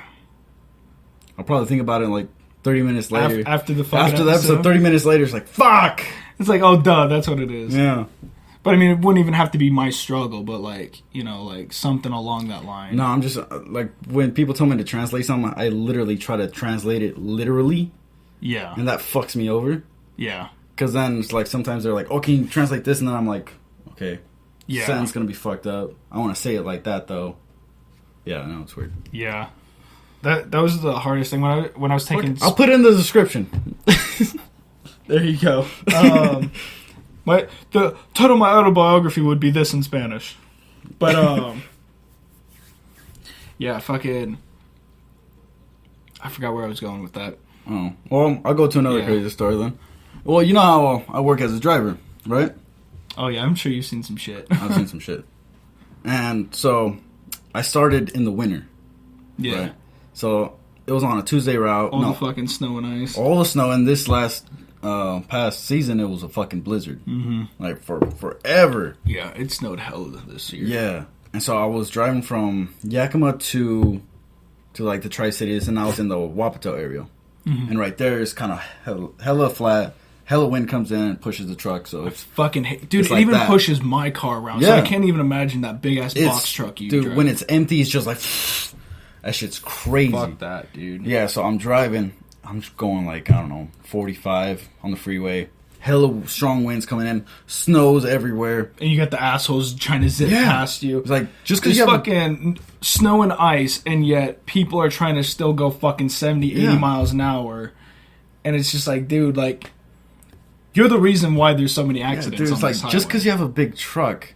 Speaker 2: I'll probably think about it like 30 minutes later.
Speaker 1: After the
Speaker 2: episode, 30 minutes later, it's like, fuck!
Speaker 1: It's like, oh, duh, that's what it is.
Speaker 2: Yeah.
Speaker 1: But, I mean, it wouldn't even have to be my struggle, but, like, you know, like, something along that line.
Speaker 2: No, I'm just, like, when people tell me to translate something, I literally try to translate it literally.
Speaker 1: Yeah.
Speaker 2: And that fucks me over.
Speaker 1: Yeah.
Speaker 2: Because then it's like, sometimes they're like, oh, can you translate this? And then I'm like, okay.
Speaker 1: Yeah.
Speaker 2: Sentence gonna be fucked up. I want to say it like that, though. Yeah, I know, it's weird.
Speaker 1: Yeah. That was the hardest thing when I was taking...
Speaker 2: I'll put it in the description.
Speaker 1: There you go. The title of my autobiography would be this in Spanish. But, yeah, fucking... I forgot where I was going with that.
Speaker 2: Oh. Well, I'll go to another crazy story then. Well, you know how I work as a driver, right?
Speaker 1: Oh, yeah, I'm sure you've seen some shit.
Speaker 2: I've seen some shit. And so, I started in the winter.
Speaker 1: Yeah.
Speaker 2: Right? So, it was on a Tuesday route.
Speaker 1: All the fucking snow and ice.
Speaker 2: All the snow, and this past season, it was a fucking blizzard. Mm-hmm. Like, for forever.
Speaker 1: Yeah, it snowed hell this year.
Speaker 2: Yeah. And so, I was driving from Yakima to like, the Tri-Cities, and I was in the Wapato area. Mm-hmm. And right there is kind of hella flat. Hella wind comes in and pushes the truck, so it's...
Speaker 1: Dude, it
Speaker 2: like
Speaker 1: even
Speaker 2: that.
Speaker 1: pushes my car around, so I can't even imagine that big-ass box truck you drive.
Speaker 2: Dude, when it's empty, it's just like... That shit's crazy.
Speaker 1: Fuck that, dude.
Speaker 2: Yeah, so I'm driving. I'm just going like, I don't know, 45 on the freeway. hella strong winds coming in, snows everywhere.
Speaker 1: And you got the assholes trying to zip past you.
Speaker 2: It's like, just because
Speaker 1: There's
Speaker 2: you
Speaker 1: fucking snow and ice, and yet people are trying to still go fucking 70, 80 miles an hour. And it's just like, dude, like, you're the reason why there's so many accidents on
Speaker 2: it's like,
Speaker 1: this highway.
Speaker 2: just because you have a big truck,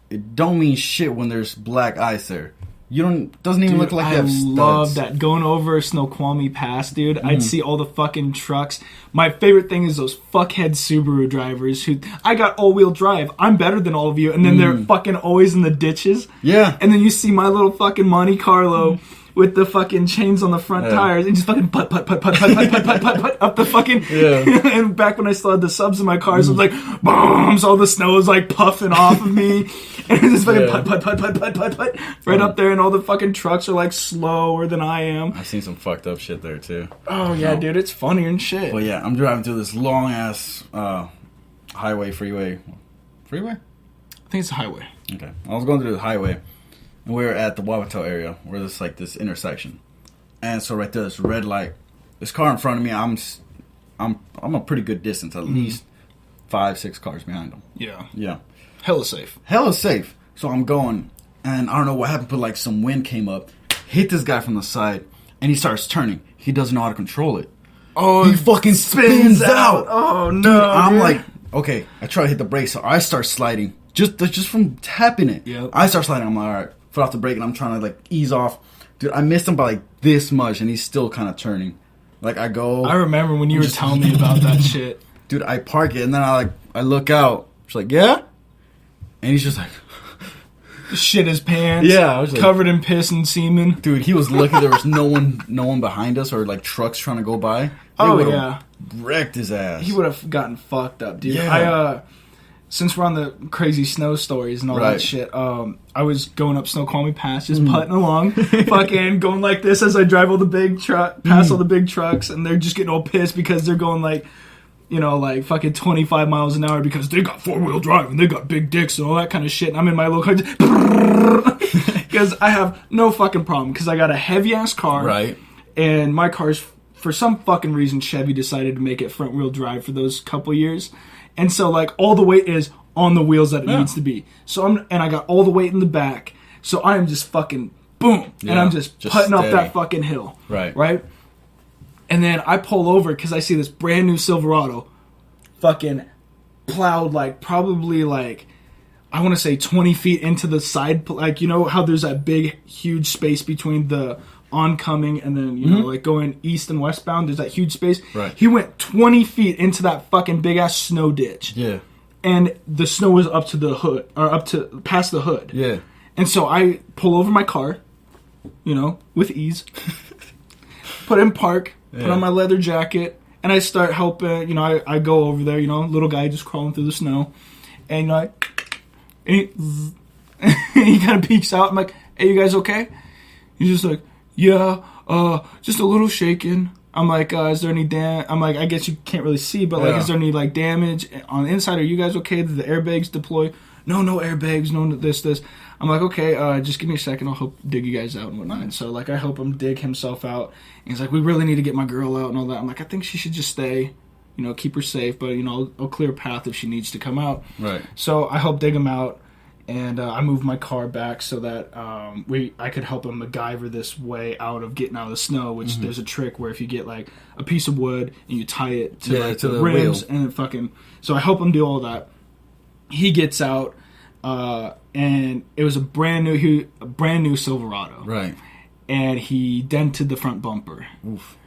Speaker 2: it don't mean shit when there's black ice there. Doesn't even look like you have studs.
Speaker 1: I love that. Going over Snoqualmie Pass, dude, I'd see all the fucking trucks. My favorite thing is those fuckhead Subaru drivers who, I got all-wheel drive. I'm better than all of you. And then they're fucking always in the ditches.
Speaker 2: Yeah.
Speaker 1: And then you see my little fucking Monte Carlo with the fucking chains on the front tires and just fucking put up the fucking...
Speaker 2: Yeah.
Speaker 1: And back when I still had the subs in my cars, it was like, boom, so all the snow was like puffing off of me. And it was just fucking put right up there, and all the fucking trucks are like slower than I am.
Speaker 2: I've seen some fucked up shit there too.
Speaker 1: Oh yeah, dude, it's funny and shit.
Speaker 2: But yeah, I'm driving through this long ass freeway.
Speaker 1: I think it's a highway.
Speaker 2: Okay, I was going through the highway, and we were at the Wabato area where there's like this intersection, and so right there, this red light. This car in front of me, I'm a pretty good distance, at least 5-6 cars behind him.
Speaker 1: Yeah.
Speaker 2: Yeah.
Speaker 1: Hella safe.
Speaker 2: Hella safe. So I'm going, and I don't know what happened, but like some wind came up, hit this guy from the side, and he starts turning. He doesn't know how to control it.
Speaker 1: Oh,
Speaker 2: he fucking spins out.
Speaker 1: Oh no!
Speaker 2: Dude, I'm like, okay. I try to hit the brake, so I start sliding just from tapping it.
Speaker 1: Yep.
Speaker 2: I start sliding. I'm like, all right, foot off the brake, and I'm trying to like ease off. Dude, I missed him by like this much, and he's still kind of turning. Like I go.
Speaker 1: I remember when you were telling me about that shit.
Speaker 2: Dude, I park it, and then I look out. She's like, yeah. And he's just like...
Speaker 1: shit his pants.
Speaker 2: Yeah, I was like,
Speaker 1: covered in piss and semen.
Speaker 2: Dude, he was lucky there was no one behind us or like trucks trying to go by. They wrecked his ass.
Speaker 1: He would have gotten fucked up, dude.
Speaker 2: Yeah.
Speaker 1: Since we're on the crazy snow stories and all that shit, I was going up Snoqualmie Pass, just putting along, fucking going like this as I drive all the big past all the big trucks, and they're just getting all pissed because they're going like, you know, like fucking 25 miles an hour because they got 4-wheel drive and they got big dicks and all that kind of shit. And I'm in my little car because I have no fucking problem because I got a heavy ass car.
Speaker 2: Right.
Speaker 1: And my car's, for some fucking reason, Chevy decided to make it front wheel drive for those couple years. And so like all the weight is on the wheels that it needs to be. So I got all the weight in the back. So I am just fucking boom. And I'm just putting up that fucking hill.
Speaker 2: Right.
Speaker 1: Right. And then I pull over because I see this brand new Silverado fucking plowed like probably like, I want to say 20 feet into the side. Like, you know how there's that big, huge space between the oncoming and then, you know, like going east and westbound. There's that huge space.
Speaker 2: Right.
Speaker 1: He went 20 feet into that fucking big ass snow ditch.
Speaker 2: Yeah.
Speaker 1: And the snow was up to the hood, or up to past the hood.
Speaker 2: Yeah.
Speaker 1: And so I pull over my car, you know, with ease, put in park, put on my leather jacket, and I start helping, you know, I go over there, you know, little guy just crawling through the snow, and he kind of peeks out. I'm like, hey, you guys okay? He's just like, yeah, just a little shaken. I'm like, is there any I'm like, I guess you can't really see, but like, is there any like damage on the inside? Are you guys okay? Did the airbags deploy? No airbags, no this. I'm like, okay, just give me a second. I'll help dig you guys out and whatnot. And so like, I help him dig himself out. And he's like, we really need to get my girl out and all that. I'm like, I think she should just stay, you know, keep her safe, but you know, I'll clear a path if she needs to come out.
Speaker 2: Right.
Speaker 1: So I help dig him out. And I moved my car back so that I could help him MacGyver this way out of getting out of the snow. Which there's a trick where if you get like a piece of wood and you tie it to the rims wheel. And it fucking. So I help him do all that. He gets out, and it was a brand new Silverado.
Speaker 2: Right.
Speaker 1: And he dented the front bumper.
Speaker 2: Oof.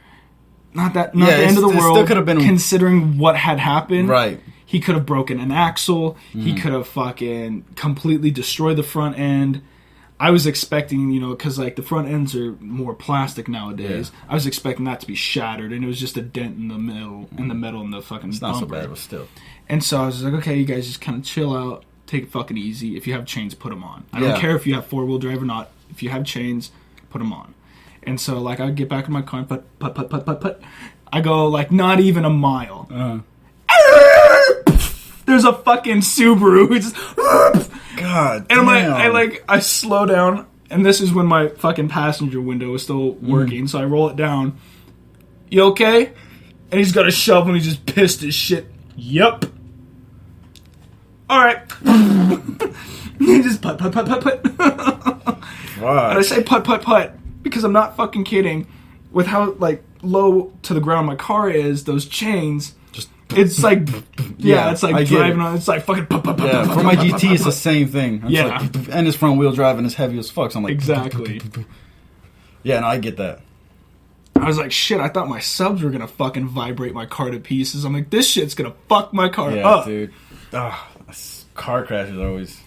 Speaker 1: Not the end of the world.
Speaker 2: Still could have been
Speaker 1: considering what had happened.
Speaker 2: Right.
Speaker 1: He could have broken an axle. He could have fucking completely destroyed the front end. I was expecting, you know, because like the front ends are more plastic nowadays. Yeah. I was expecting that to be shattered, and it was just a dent in the middle, in the fucking
Speaker 2: It's not so bad, but still.
Speaker 1: And so I was like, okay, you guys just kind of chill out, take it fucking easy. If you have chains, put them on. I don't care if you have 4-wheel drive or not. If you have chains, put them on. And so like I get back in my car and put. I go like not even a mile. There's a fucking Subaru who just
Speaker 2: God
Speaker 1: and
Speaker 2: damn.
Speaker 1: I slow down, and this is when my fucking passenger window is still working, so I roll it down. You okay? And he's got a shovel and he's just pissed as shit. Yep. All right. You just putt. And I say putt because I'm not fucking kidding. With how like low to the ground my car is, those chains,
Speaker 2: Just
Speaker 1: it's like it's like
Speaker 2: I get
Speaker 1: driving
Speaker 2: it.
Speaker 1: on. It's like fucking.
Speaker 2: Yeah, for my GT, it's the same thing. It's
Speaker 1: Yeah.
Speaker 2: like, and it's front wheel drive and it's heavy as fuck. So I'm like,
Speaker 1: Exactly.
Speaker 2: Yeah, no, I get that.
Speaker 1: I was like, shit. I thought my subs were gonna fucking vibrate my car to pieces. I'm like, this shit's gonna fuck my car
Speaker 2: Yeah,
Speaker 1: up.
Speaker 2: dude. Car crashes are always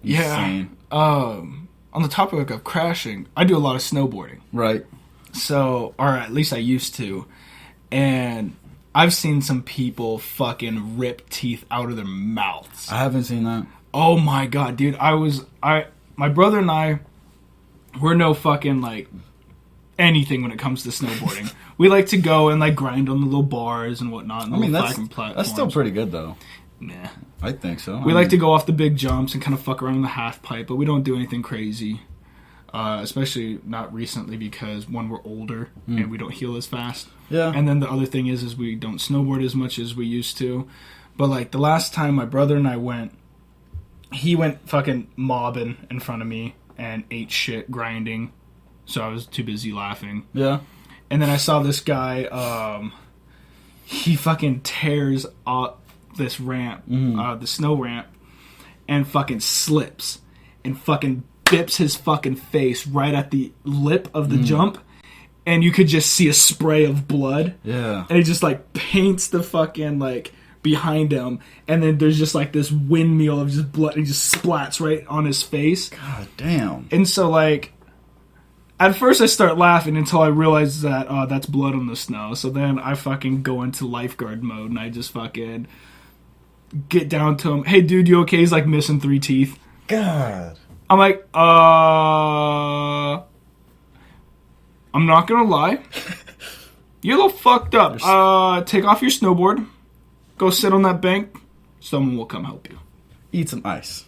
Speaker 1: Yeah.
Speaker 2: insane.
Speaker 1: On the topic of crashing, I do a lot of snowboarding.
Speaker 2: Right.
Speaker 1: So, or at least I used to. And I've seen some people fucking rip teeth out of their mouths.
Speaker 2: I haven't seen that.
Speaker 1: Oh my god, dude. My brother and I, we're no fucking like anything when it comes to snowboarding. We like to go and like grind on the little bars and whatnot. And
Speaker 2: I mean,
Speaker 1: little
Speaker 2: that's
Speaker 1: fucking platforms.
Speaker 2: still pretty good though.
Speaker 1: Nah.
Speaker 2: I think so.
Speaker 1: We like to go off the big jumps and kind of fuck around in the half pipe, but we don't do anything crazy. Especially not recently because one, we're older and we don't heal as fast.
Speaker 2: Yeah.
Speaker 1: And then the other thing is we don't snowboard as much as we used to. But like the last time my brother and I went, he went fucking mobbing in front of me and ate shit grinding. So I was too busy laughing.
Speaker 2: Yeah.
Speaker 1: And then I saw this guy, he fucking tears up this ramp, the snow ramp, and fucking slips and fucking bips his fucking face right at the lip of the jump. And you could just see a spray of blood.
Speaker 2: Yeah.
Speaker 1: And he just like paints the fucking like behind him. And then there's just like this windmill of just blood. And he just splats right on his face.
Speaker 2: God damn.
Speaker 1: And so like, at first I start laughing until I realize that, that's blood on the snow. So then I fucking go into lifeguard mode and I just fucking get down to him. Hey dude, you okay? He's like missing 3 teeth.
Speaker 2: God.
Speaker 1: I'm like, I'm not gonna lie. You're a little fucked up. Take off your snowboard. Go sit on that bank. Someone will come help you.
Speaker 2: Eat some ice.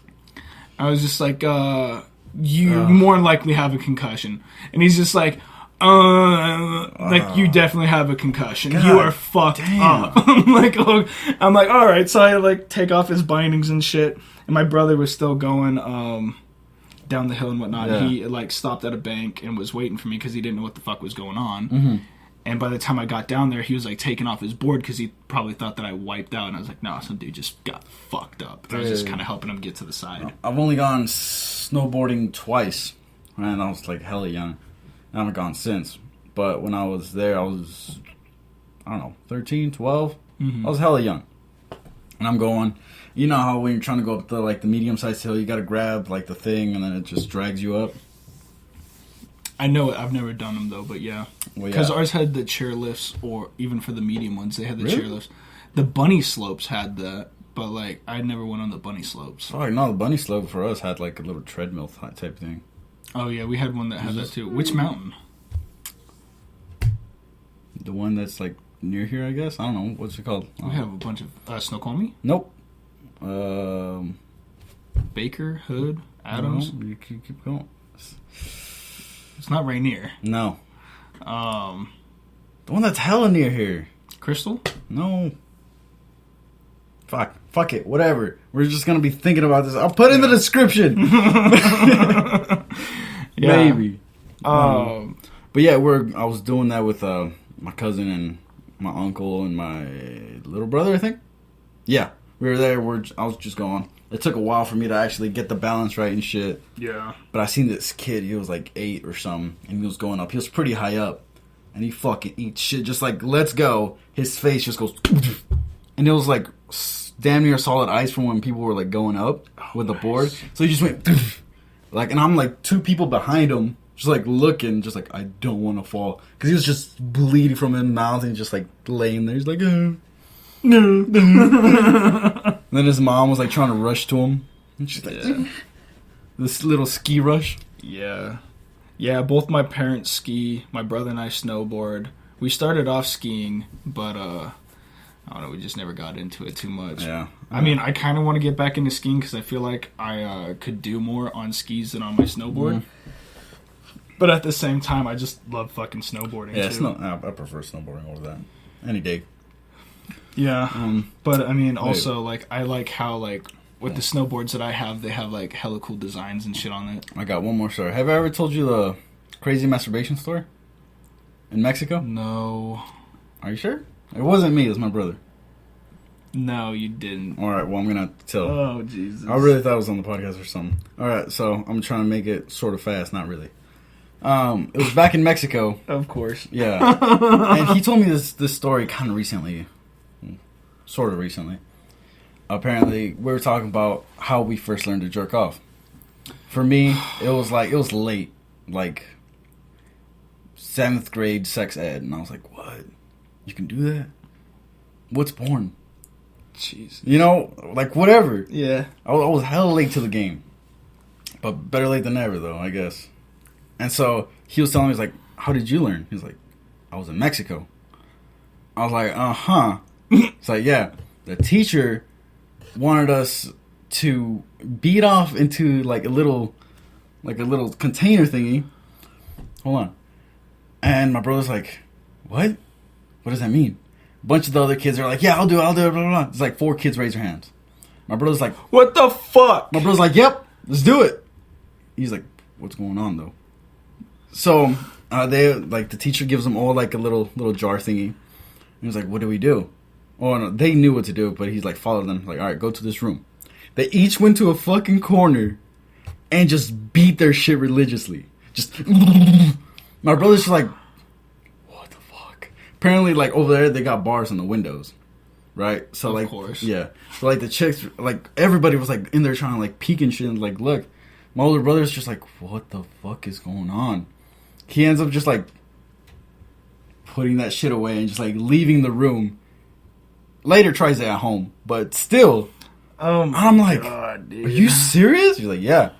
Speaker 1: I was just like, you more than likely have a concussion. And he's just like, like you definitely have a concussion.
Speaker 2: God
Speaker 1: you are fucked
Speaker 2: damn.
Speaker 1: up. I'm like, all right. So I like take off his bindings and shit. And my brother was still going down the hill and whatnot.
Speaker 2: Yeah.
Speaker 1: He like stopped at a bank and was waiting for me because he didn't know what the fuck was going on. And by the time I got down there, he was like taking off his board because he probably thought that I wiped out. And I was like, no, some dude just got fucked up. And I was just kind of helping him get to the side.
Speaker 2: I've only gone snowboarding twice, and I was like hella young. I haven't gone since. But when I was there, I was, I don't know, 13, 12. I was hella young. And I'm going, you know how when you're trying to go up the like the medium-sized hill, you got to grab like the thing, and then it just drags you up.
Speaker 1: I know it. I've never done them though, but yeah.
Speaker 2: Well,
Speaker 1: Because
Speaker 2: yeah.
Speaker 1: ours had the chair lifts, or even for the medium ones, they had the
Speaker 2: Really?
Speaker 1: chair lifts. The bunny slopes had that, but like I never went on the bunny slopes.
Speaker 2: Oh, no, the bunny slope for us had like a little treadmill type thing.
Speaker 1: Oh yeah, we had one that had that too. Which mountain?
Speaker 2: The one that's like near here, I guess. I don't know what's it called.
Speaker 1: We have a bunch of Snoqualmie,
Speaker 2: Nope.
Speaker 1: Baker, Hood, Adams.
Speaker 2: No, you keep going.
Speaker 1: It's not Rainier.
Speaker 2: No. The one that's hella near here.
Speaker 1: Crystal.
Speaker 2: No. Fuck it. Whatever. We're just gonna be thinking about this. I'll put it in the description. Maybe. But yeah, I was doing that with my cousin and my uncle and my little brother, I think. Yeah, we were there. I was just going. It took a while for me to actually get the balance right and shit.
Speaker 1: Yeah.
Speaker 2: But I seen this kid. He was like 8 or something, and he was going up. He was pretty high up, and he fucking eats shit. Just like, let's go. His face just goes, and it was like damn near solid ice from when people were like going up with the board. So he just went like, and I'm like 2 people behind him, just like looking, just like I don't want to fall because he was just bleeding from his mouth and just like laying there. He's like, no. And then his mom was like trying to rush to him, and she's like, this little ski rush.
Speaker 1: Yeah. Yeah, both my parents ski. My brother and I snowboard. We started off skiing, but I don't know, we just never got into it too much.
Speaker 2: Yeah.
Speaker 1: I mean, I kind of want to get back into skiing because I feel like I could do more on skis than on my snowboard. But at the same time, I just love fucking snowboarding
Speaker 2: Yeah,
Speaker 1: too.
Speaker 2: I prefer snowboarding over that any day.
Speaker 1: Yeah. But I mean, also like I like how like with the snowboards that I have, they have like hella cool designs and shit on it.
Speaker 2: I got one more story. Have I ever told you the crazy masturbation story in Mexico?
Speaker 1: No.
Speaker 2: Are you sure? It wasn't me. It was my brother.
Speaker 1: No, you didn't.
Speaker 2: All right. Well, I'm gonna tell.
Speaker 1: Oh Jesus!
Speaker 2: I really thought it was on the podcast or something. All right. So I'm trying to make it sort of fast. Not really. It was back in Mexico.
Speaker 1: Of course.
Speaker 2: Yeah. And he told me this story kind of recently. Sort of recently. Apparently, we were talking about how we first learned to jerk off. For me, it was late, like 7th grade sex ed, and I was like, "What? You can do that? What's porn?"
Speaker 1: Jesus.
Speaker 2: You know, like whatever.
Speaker 1: Yeah.
Speaker 2: I was hella late to the game, but better late than never, though, I guess. And so he was telling me, he's like, "How did you learn?" He's like, "I was in Mexico." I was like, "Uh-huh." It's like, yeah, the teacher wanted us to beat off into like a little container thingy. Hold on. And my brother's like, "What? What does that mean?" A bunch of the other kids are like, "Yeah, I'll do it, blah, blah, blah." It's like 4 kids raise their hands. My brother's like,
Speaker 1: "What the fuck?"
Speaker 2: My brother's like, "Yep, let's do it." He's like, "What's going on, though?" So, they, like, the teacher gives them all, like, a little jar thingy. And he's like, "What do we do?" Oh, no, they knew what to do, but he's like, followed them. Like, "All right, go to this room." They each went to a fucking corner and just beat their shit religiously. Just, my brother's just like, what the fuck? Apparently, like, over there, they got bars on the windows, right? So, like,
Speaker 1: of course.
Speaker 2: Yeah. So, like, the chicks, like, everybody was, like, in there trying to, like, peek and shit and, like, look. My older brother's just like, what the fuck is going on? He ends up just, like, putting that shit away and just, like, leaving the room. Later tries it at home, but still, I'm like,
Speaker 1: God, dude.
Speaker 2: Are you serious? He's like, yeah.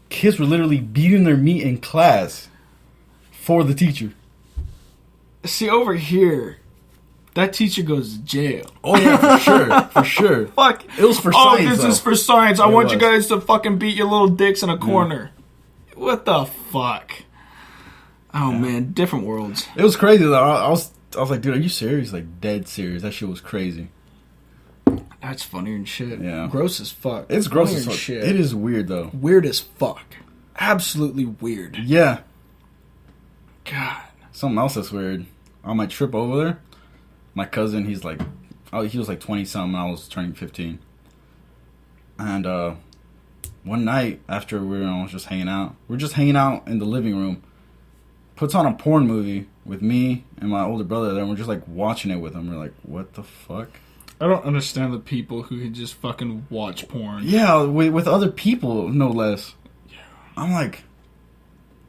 Speaker 2: Kids were literally beating their meat in class for the teacher.
Speaker 1: See, over here, that teacher goes to jail.
Speaker 2: Oh, yeah, for sure. For sure.
Speaker 1: Fuck.
Speaker 2: It was for science,
Speaker 1: this
Speaker 2: though.
Speaker 1: is for science. I want you
Speaker 2: was.
Speaker 1: guys to fucking beat your little dicks in a corner. What the fuck? Oh, man. Different worlds.
Speaker 2: It was crazy, though. I was like, dude, are you serious? Like, dead serious. That shit was crazy.
Speaker 1: That's funnier than shit.
Speaker 2: Yeah.
Speaker 1: Gross as fuck.
Speaker 2: It's gross
Speaker 1: Funnier
Speaker 2: as
Speaker 1: than
Speaker 2: fuck.
Speaker 1: shit.
Speaker 2: It is weird, though.
Speaker 1: Weird as fuck. Absolutely weird.
Speaker 2: Yeah.
Speaker 1: God.
Speaker 2: Something else that's weird. On my trip over there, my cousin, he was like 20-something. I was turning 15. And one night after we were just hanging out, in the living room, puts on a porn movie with me and my older brother there, and we're just like watching it with him. We're like, what the fuck?
Speaker 1: I don't understand the people who can just fucking watch porn.
Speaker 2: Yeah, with other people, no less. Yeah. I'm like,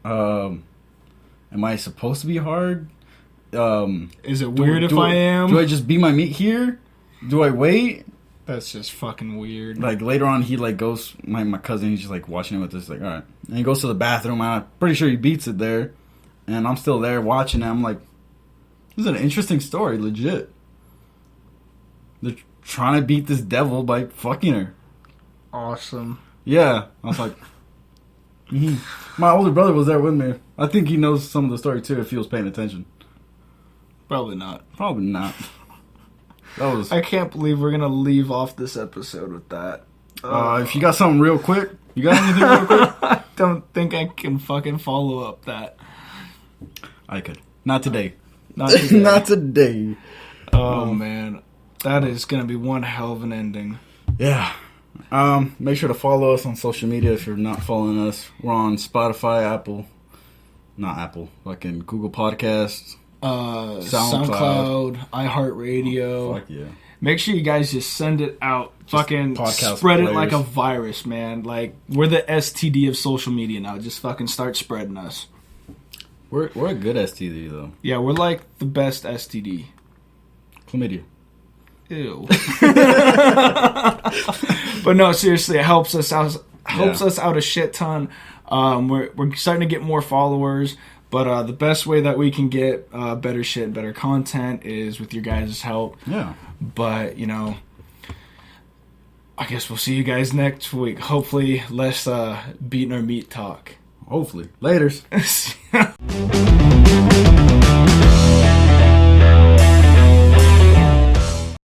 Speaker 2: am I supposed to be hard?
Speaker 1: Is it weird if I am?
Speaker 2: Do I just be my meat here? Do I wait?
Speaker 1: That's just fucking weird.
Speaker 2: Like, later on, he, like, goes... My cousin, he's just, like, watching it with us. Like, all right. And he goes to the bathroom. And I'm pretty sure he beats it there. And I'm still there watching it. I'm like, this is an interesting story, legit. They're trying to beat this devil by fucking her.
Speaker 1: Awesome.
Speaker 2: Yeah. I was like... My older brother was there with me. I think he knows some of the story, too, if he was paying attention.
Speaker 1: Probably not.
Speaker 2: Probably not. That was...
Speaker 1: I can't believe we're gonna leave off this episode with that.
Speaker 2: If you got something real quick, you got anything real quick?
Speaker 1: I don't think I can fucking follow up that.
Speaker 2: I could. Not today.
Speaker 1: Not today.
Speaker 2: Not today.
Speaker 1: Oh man, that is gonna be one hell of an ending.
Speaker 2: Yeah. Make sure to follow us on social media if you're not following us. We're on Spotify, fucking Google Podcasts.
Speaker 1: SoundCloud, iHeartRadio.
Speaker 2: Fuck yeah.
Speaker 1: Make sure you guys just send it out. Fucking
Speaker 2: podcast
Speaker 1: spread
Speaker 2: players.
Speaker 1: it like a virus, man. Like, we're the STD of social media now. Just fucking start spreading us.
Speaker 2: We're a good STD, though.
Speaker 1: Yeah, we're like the best STD.
Speaker 2: Chlamydia.
Speaker 1: Ew. But no, seriously, it helps us out. Us out a shit ton. We're starting to get more followers. But the best way that we can get better shit, better content is with your guys' help.
Speaker 2: Yeah.
Speaker 1: But, I guess we'll see you guys next week. Hopefully less beating our meat talk.
Speaker 2: Hopefully. Laters.